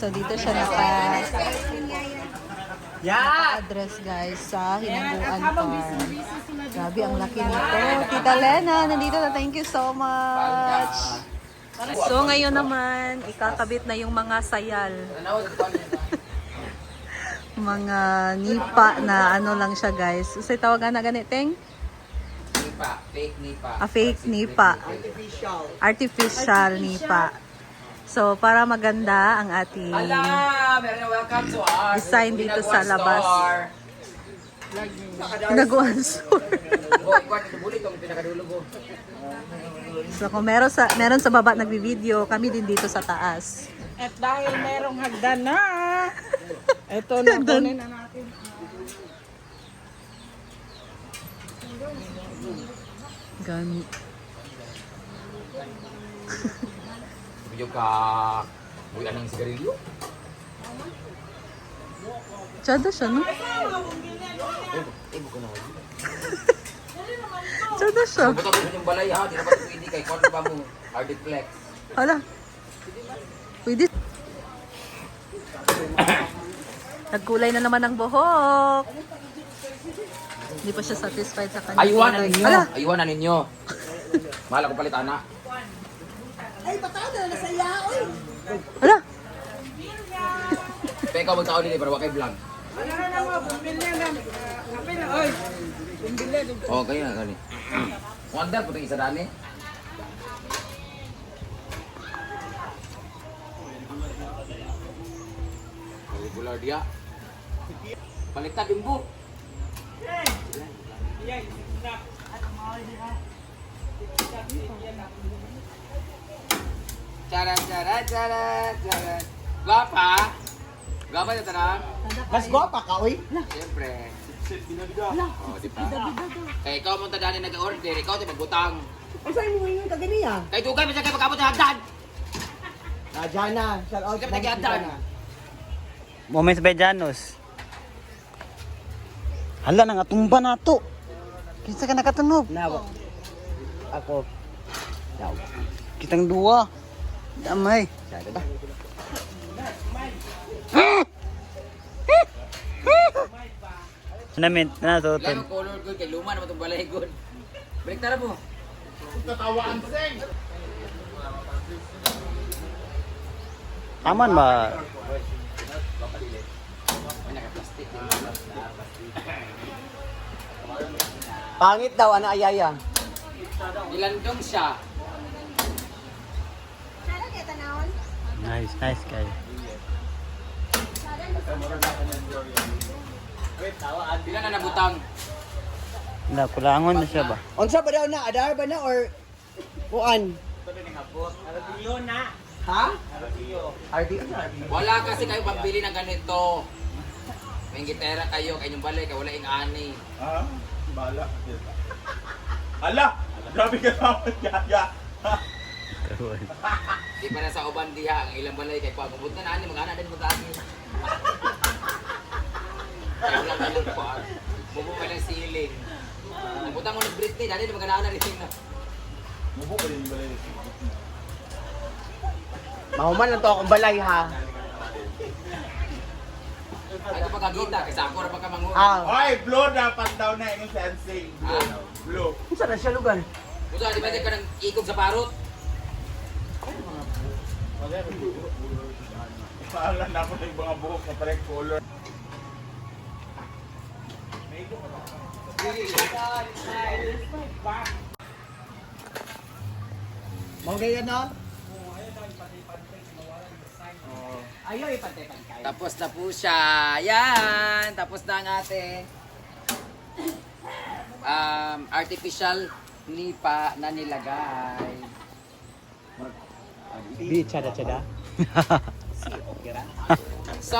So dito siya naka-address guys sa Hinangguan Farm. Grabe ang laki nito. Tita Lena, nandito na. Thank you so much. So ngayon naman, ikakabit na yung mga sayal. Mga nipa na ano lang siya guys. Kasi tawagan na ganiteng? Nipa, fake nipa. Fake nipa. Artificial nipa. So, para maganda ang ating Welcome to our design dito sa labas. Hinaguan store. So, kung meron sa baba nagbi-video, kami din dito sa taas. At dahil merong hagdan na, ito na kunin na natin. Gani. Video ka buwan ng sigarilyo. Tsada siya, no? Buko na wala. Tsada siya. Buta ko yung balay ha, di na pa pwede kay kon ba mo Ardiplex. Hala. Pwede. Nagkulay na naman ang buhok. Hindi pa siya satisfied sa kanya. Ayuan ninyo. Hala. Ayuan ninyo. Mahal ako palit ana. Ay, bataw na nasa yaoy. Hala. Peka mo tao dili para wa kay vlog. Ano na mo, bumili na. Kapit na, oy. Bumili. Oh, kaya gani. Wonder po isa dani. Regular dia. Baliktad yung book. Cara. Guapa. Guapa na tanang. Mas gwapa ka, oy. Siyempre. Oh, di ba? Kaya ikaw mong tadani nag-order, ikaw tayo magbutang. Ang sa'yo mo ngayon kaganiya? Kaya dugay mo siya kayo magkabot ng hagdan. Jana, shout out. Kaya nag-hagdan. Moments by Janos. Hala na nga tumba na to. Kinsa ka nakatunog? Nawa. Ako. Yaw. Kitang duwa. Damay. Namin na to. Lalo color good, kay luma naman itong balay good. Balik tara po. Aman ba? May naka-plastic. Pangit daw, ana ayaya. Nilandong siya. Nice guy. Pila na nabutang. Wala, kulangon na siya ba? Unsa ba daw na? Adar ba na or kuan? Ha? Wala kasi kayo pambili ng ganito. May gitera kayo, kanyang balay, kaya wala yung ani. Ah, bala. Ala! Grabe ka naman, yaya. Di pa na sa uban diha, ang ilang balay, kaya pagabot na ani, mag-ana din mag-ani. Kaya wala ka lang po. Bubo ka ng ceiling. Nabutang mo ng Britney, dati na mag-ana rin na. Mubo ka din balay. Mahuman lang to akong balay ha. Ay, kapag kagita, kasi ako rin magkamangu. Oy, blue dapat daw na yung sensing. Blue. Unsa na siya lugar? Gusto ka, di ba ka ng ikog sa parot? Paalan na ako ng mga buhok na parang color. Mau ganyan no? Ayaw ipantay-pantay. Tapos na po siya. Yan! Tapos na ang ating artificial nipa na nilagay. Di chada-chada. So,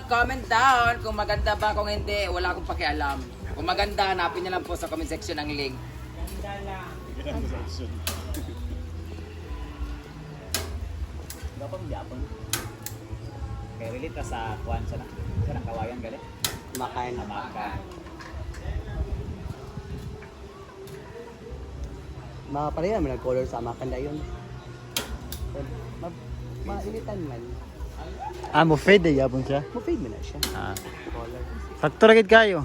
comment down kung maganda ba, kung hindi, wala akong pakialam. Kung maganda, hanapin niyo lang po sa comment section ang link. Dapat Japon. Kaya relate sa kuan sa kawayan gali. Makain. Makan. Mga pareha naman nag-color sa makanda yun. Mainitan man. Ah, mo fade day yapon siya. Mo fade mo na siya. Ah. Sakto ra gid kayo.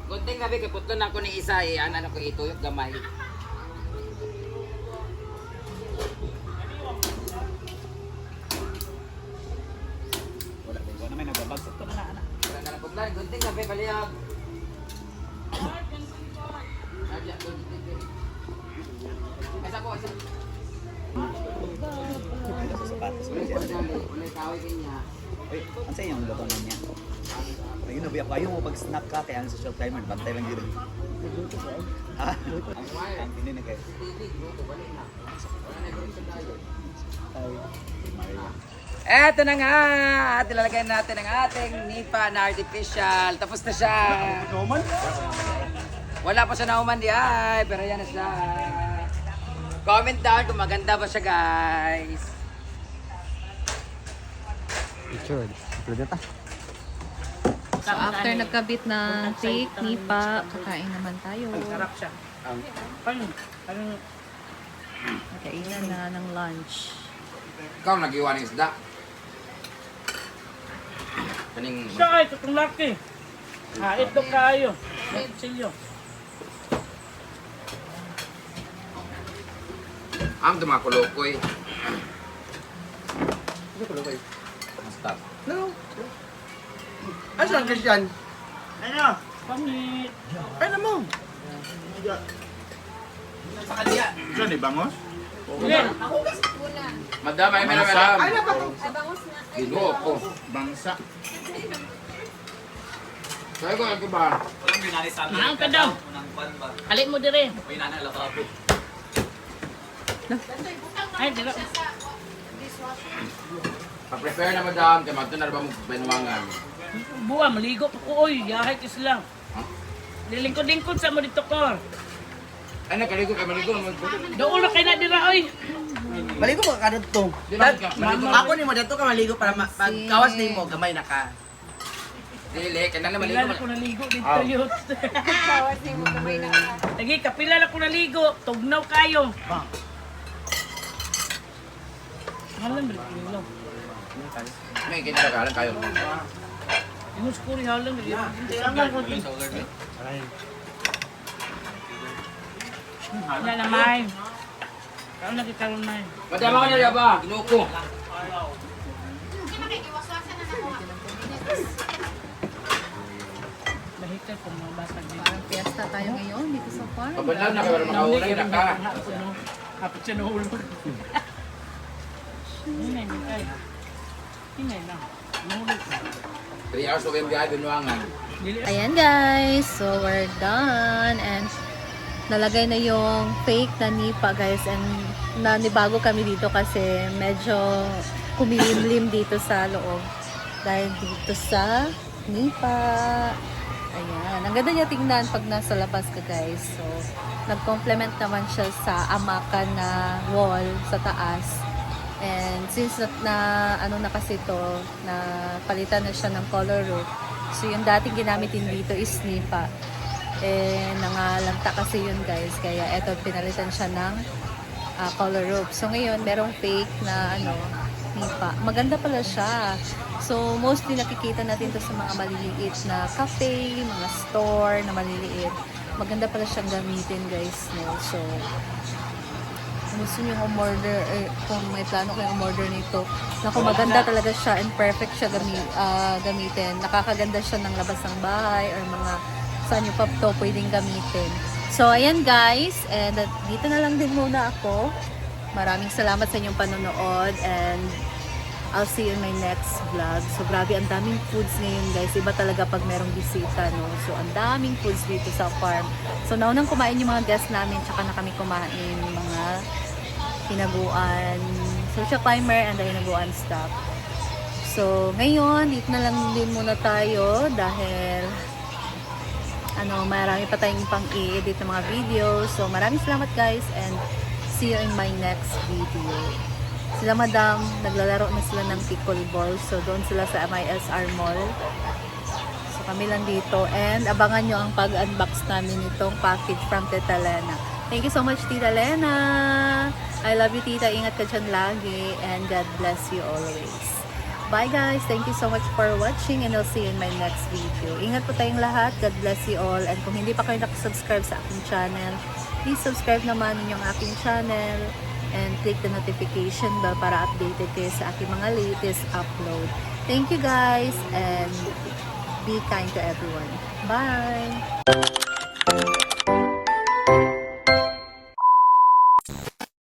Gunting gabi kay putlo na ko ni isa eh. Ano ko ituyok gamay. Wala may nagabagsak to na ana. Wala na paglan. Gunting gabi palihag. Asa ko asa. Sa sapatos mo siya. Ulay kaway kanya. Uy, ang sa iyong lutonan niya. Ayun na, ayaw mo pag snack ka kaya ang social timer, bantay lang dito. Ha? Ang hindi na kayo. Eto na nga! At ilalagay natin ang ating nipa na artificial. Tapos na siya. Wala pa siya nauman di ay, pero yan na siya. Comment down kung maganda ba siya, guys. Picture. Upload ta. So after nagkabit ng fake nipa, kakain naman tayo. Sarap siya. Parang Kainan na ng lunch. Ikaw nag-iwan ng isda. Kaning... siya ay tutong laki. Ito kayo. Silyo. Ang tumakulokoy. Basta. Asan ka siyan? Pangit. Ano mo? Sa kanya. Saan ni Bangos? Hindi. Madam, ay may naman. Ay, naman. Ginoo ko. Bangsa. Kaya ko ang kiba. Naan ka daw. Alit mo dire. Ay, dira. Pa-prepare na madam. Kaya magtunar ba mo benuangan? Buwa, maligo pa ko. Uy, yahay kis lang. Lilingkod-lingkod sa mo dito, Kor. Ay, nakaligo ka, maligo. Doon na kayo na dira, oy. Maligo mo ka dito. Maligo. Ako ni mo dito ka maligo para pagkawas ni mo gamay na ka. Dili, kaya na maligo. Kapila na ko naligo dito, yun. Lagi, kapila na ko naligo. Tugnaw kayo. Halam, balik May kinaragalan kayo. yung skuri halam. Wala na, May. Kaya nakikaroon na yun. Madam ako na ba? Ginoo ko. Bahitay kung mga bata dito. Parang fiesta tayo ngayon dito sa farm. Pabalaw na kayo, makaulay na ka. Hapot siya nahulog. Hinay mo ay. Hinay na. Nahulog. 3 hours ko yung biyahe, benuangan. Ayan guys, so we're done and nalagay na yung fake na nipa guys and nanibago kami dito kasi medyo kumilimlim dito sa loob dahil dito sa nipa. Ayan, ang ganda niya tingnan pag nasa labas ka guys. So, nag-complement naman siya sa amakan na wall sa taas. And since ano na kasi to, na palitan na siya ng color roof. So yung dating ginamit din dito is nipa. Eh, nangalanta kasi yun guys. Kaya eto, pinalitan siya ng color roof. So ngayon, merong fake na nipa. Maganda pala siya. So mostly nakikita natin to sa mga maliliit na cafe, mga store na maliliit. Maganda pala siyang gamitin guys. No? So, gusto nyo umorder, kung may plano kayong umorder nito, naku, maganda talaga siya and perfect siya gamitin. Nakakaganda siya ng labas ng bahay or mga saan nyo pa to pwedeng gamitin. So, ayan guys, and dito na lang din muna ako. Maraming salamat sa inyong panonood and I'll see you in my next vlog. So, grabe, ang daming foods ngayon guys. Iba talaga pag merong bisita, no? So, ang daming foods dito sa farm. So, naunang kumain yung mga guests namin, tsaka na kami kumain mga hinaguan, social climber, and the hinaguan stuff. So, ngayon, dito na lang din muna tayo dahil marami pa tayong pang i-edit ng mga videos. So, maraming salamat guys and see you in my next video. Sila madam, naglalaro na sila ng pickleball. So, doon sila sa MISR Mall. So, kami lang dito. And abangan nyo ang pag-unbox namin itong package from Tita Lena. Thank you so much, Tita Lena. I love you, Tita. Ingat ka dyan lagi. And God bless you always. Bye, guys. Thank you so much for watching and I'll see you in my next video. Ingat po tayong lahat. God bless you all. And kung hindi pa kayo nakasubscribe sa aking channel, please subscribe naman ninyong aking channel and click the notification bell para updated kayo sa aking mga latest upload. Thank you, guys, and be kind to everyone. Bye!